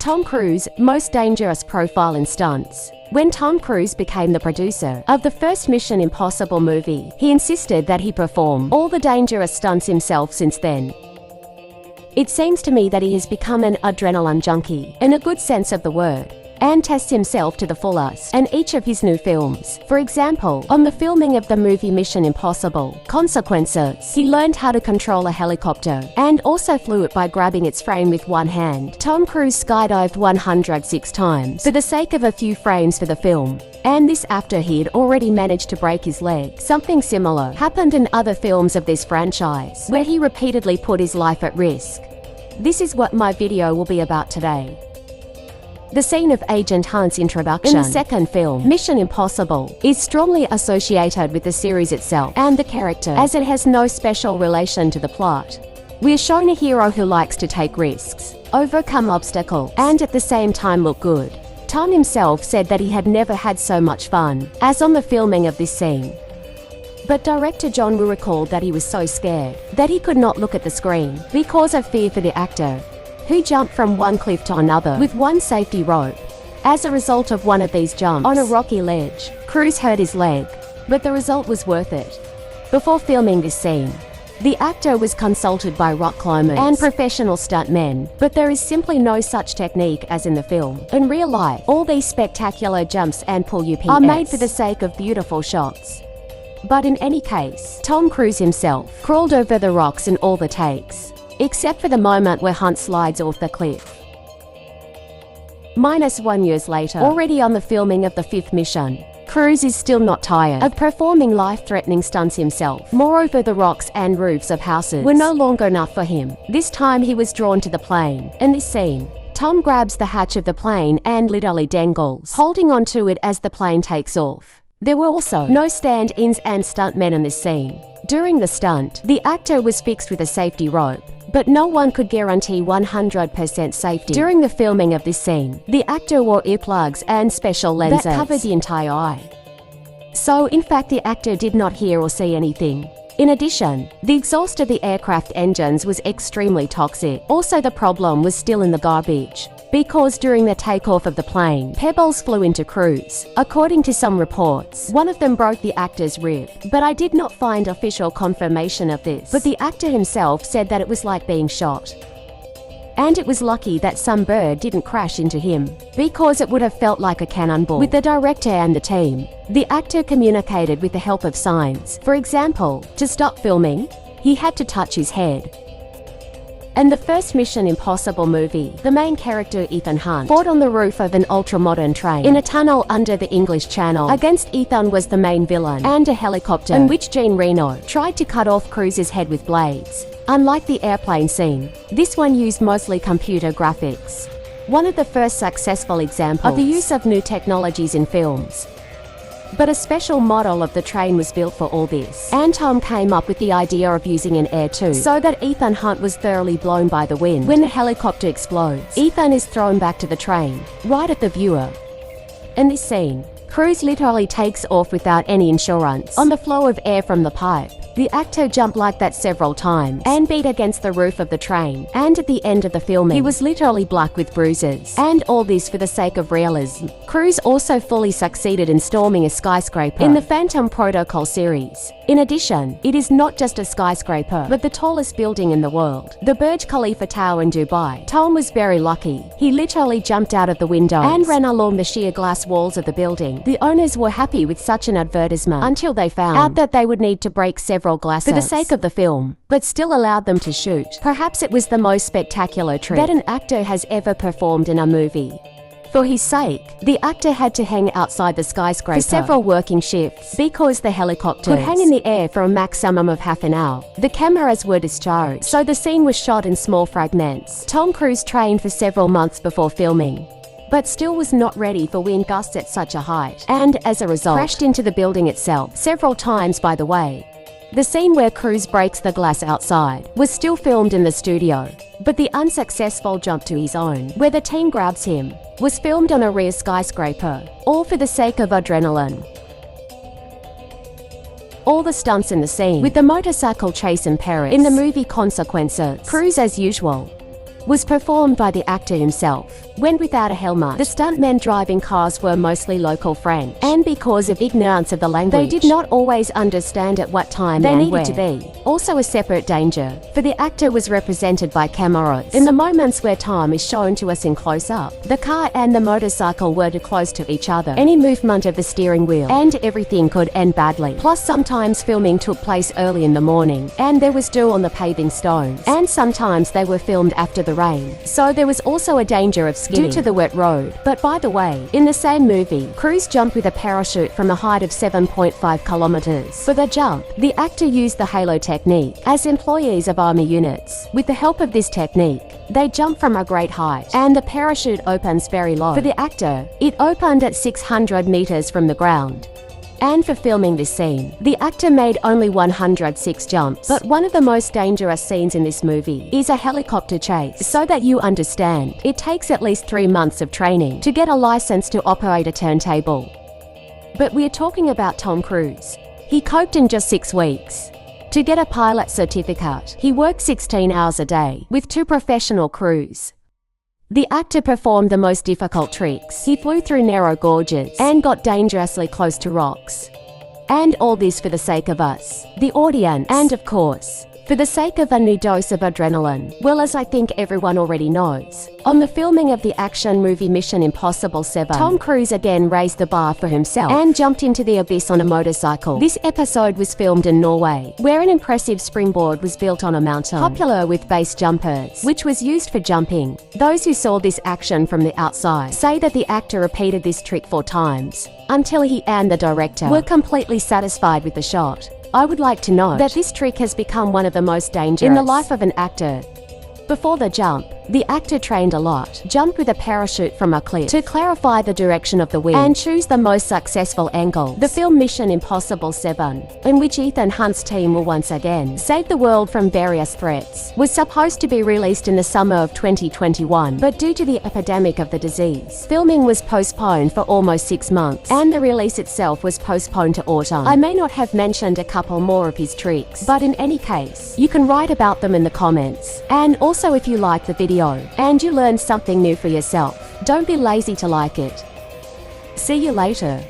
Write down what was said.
Tom Cruise, most dangerous profile in stunts. When Tom Cruise became the producer of the first Mission Impossible movie, he insisted that he perform all the dangerous stunts himself since then. It seems to me that he has become an adrenaline junkie, in a good sense of the word, and tests himself to the fullest in each of his new films. For example, on the filming of the movie Mission Impossible Consequences, he learned how to control a helicopter and also flew it by grabbing its frame with one hand. Tom Cruise skydived 106 times for the sake of a few frames for the film, and this after he'd already managed to break his leg. Something similar happened in other films of this franchise, where he repeatedly put his life at risk. This is what my video will be about today. The scene of Agent Hunt's introduction in the second film, Mission Impossible, is strongly associated with the series itself and the character, as it has no special relation to the plot. We are shown a hero who likes to take risks, overcome obstacles, and at the same time look good. Tom himself said that he had never had so much fun as on the filming of this scene. But director John Woo recalled that he was so scared that he could not look at the screen because of fear for the actor, who jumped from one cliff to another with one safety rope. As a result of one of these jumps on a rocky ledge, Cruise hurt his leg, but the result was worth it. Before filming this scene, the actor was consulted by rock climbers and professional stuntmen, but there is simply no such technique as in the film. In real life, all these spectacular jumps and pull-ups are made for the sake of beautiful shots. But in any case, Tom Cruise himself crawled over the rocks in all the takes, except for the moment where Hunt slides off the cliff. -1 years later, already on the filming of the fifth mission, Cruise is still not tired of performing life-threatening stunts himself. Moreover, the rocks and roofs of houses were no longer enough for him. This time he was drawn to the plane. In this scene, Tom grabs the hatch of the plane and literally dangles, holding onto it as the plane takes off. There were also no stand-ins and stuntmen in this scene. During the stunt, the actor was fixed with a safety rope, but no one could guarantee 100% safety. During the filming of this scene, the actor wore earplugs and special lenses that covered the entire eye. So, in fact, the actor did not hear or see anything. In addition, the exhaust of the aircraft engines was extremely toxic. Also, the problem was still in the garbage, because during the takeoff of the plane, pebbles flew into Cruise. According to some reports, one of them broke the actor's rib, but I did not find official confirmation of this. But the actor himself said that it was like being shot. And it was lucky that some bird didn't crash into him, because it would have felt like a cannonball. With the director and the team, the actor communicated with the help of signs. For example, to stop filming, he had to touch his head. In the first Mission Impossible movie, the main character Ethan Hunt fought on the roof of an ultra-modern train in a tunnel under the English Channel. Against Ethan was the main villain and a helicopter, in which Jean Reno tried to cut off Cruise's head with blades. Unlike the airplane scene, this one used mostly computer graphics. One of the first successful examples of the use of new technologies in films. But a special model of the train was built for all this, and Tom came up with the idea of using an air tube, so that Ethan Hunt was thoroughly blown by the wind. When the helicopter explodes, Ethan is thrown back to the train, right at the viewer. In this scene, Cruise literally takes off without any insurance on the flow of air from the pipe. The actor jumped like that several times and beat against the roof of the train, and at the end of the filming, he was literally black with bruises. And all this for the sake of realism. Cruise also fully succeeded in storming a skyscraper in the Phantom Protocol series. In addition, it is not just a skyscraper, but the tallest building in the world, the Burj Khalifa Tower in Dubai. Tom was very lucky. He literally jumped out of the window and ran along the sheer glass walls of the building. The owners were happy with such an advertisement until they found out that they would need to break several glasses for the sake of the film, but still allowed them to shoot. Perhaps it was the most spectacular trick that an actor has ever performed in a movie. For his sake, the actor had to hang outside the skyscraper for several working shifts because the helicopter could hang in the air for a maximum of half an hour. The cameras were discharged, so the scene was shot in small fragments. Tom Cruise trained for several months before filming, but still was not ready for wind gusts at such a height, and as a result, crashed into the building itself several times. By the way, the scene where Cruise breaks the glass outside was still filmed in the studio, but the unsuccessful jump to his own, where the team grabs him, was filmed on a rear skyscraper, all for the sake of adrenaline. All the stunts in the scene, with the motorcycle chase in Paris in the movie Consequences, Cruise as usual, was performed by the actor himself. when without a helmet. The stuntmen driving cars were mostly local French, and because of ignorance of the language, they did not always understand at what time they needed to be. Also a separate danger, for the actor was represented by cameras. In the moments where time is shown to us in close-up, the car and the motorcycle were too close to each other. Any movement of the steering wheel and everything could end badly. Plus sometimes filming took place early in the morning, and there was dew on the paving stones, and sometimes they were filmed after the rain, so there was also a danger of skidding due to the wet road. But by the way, in the same movie, crews jumped with a parachute from a height of 7.5 kilometers. For the jump, the actor used the halo technique. As employees of army units, with the help of this technique, they jump from a great height, and the parachute opens very low. For the actor, it opened at 600 meters from the ground. And for filming this scene, the actor made only 106 jumps. But one of the most dangerous scenes in this movie is a helicopter chase. So that you understand, it takes at least 3 months of training to get a license to operate a turntable. But we're talking about Tom Cruise. He coped in just 6 weeks. To get a pilot certificate, he worked 16 hours a day with 2 professional crews. The actor performed the most difficult tricks. He flew through narrow gorges and got dangerously close to rocks. And all this for the sake of us, the audience, and of course, for the sake of a new dose of adrenaline. Well, as I think everyone already knows, on the filming of the action movie Mission Impossible 7, Tom Cruise again raised the bar for himself and jumped into the abyss on a motorcycle. This episode was filmed in Norway, where an impressive springboard was built on a mountain, popular with base jumpers, which was used for jumping. Those who saw this action from the outside say that the actor repeated this trick 4 times, until he and the director were completely satisfied with the shot. I would like to note that this trick has become one of the most dangerous in the life of an actor. Before the jump, the actor trained a lot, jumped with a parachute from a cliff to clarify the direction of the wind and choose the most successful angle. The film Mission Impossible 7, in which Ethan Hunt's team will once again save the world from various threats, was supposed to be released in the summer of 2021, but due to the epidemic of the disease, filming was postponed for almost 6 months, and the release itself was postponed to autumn. I may not have mentioned a couple more of his tricks, but in any case, you can write about them in the comments. And also, if you like the video and you learned something new for yourself, don't be lazy to like it. See you later.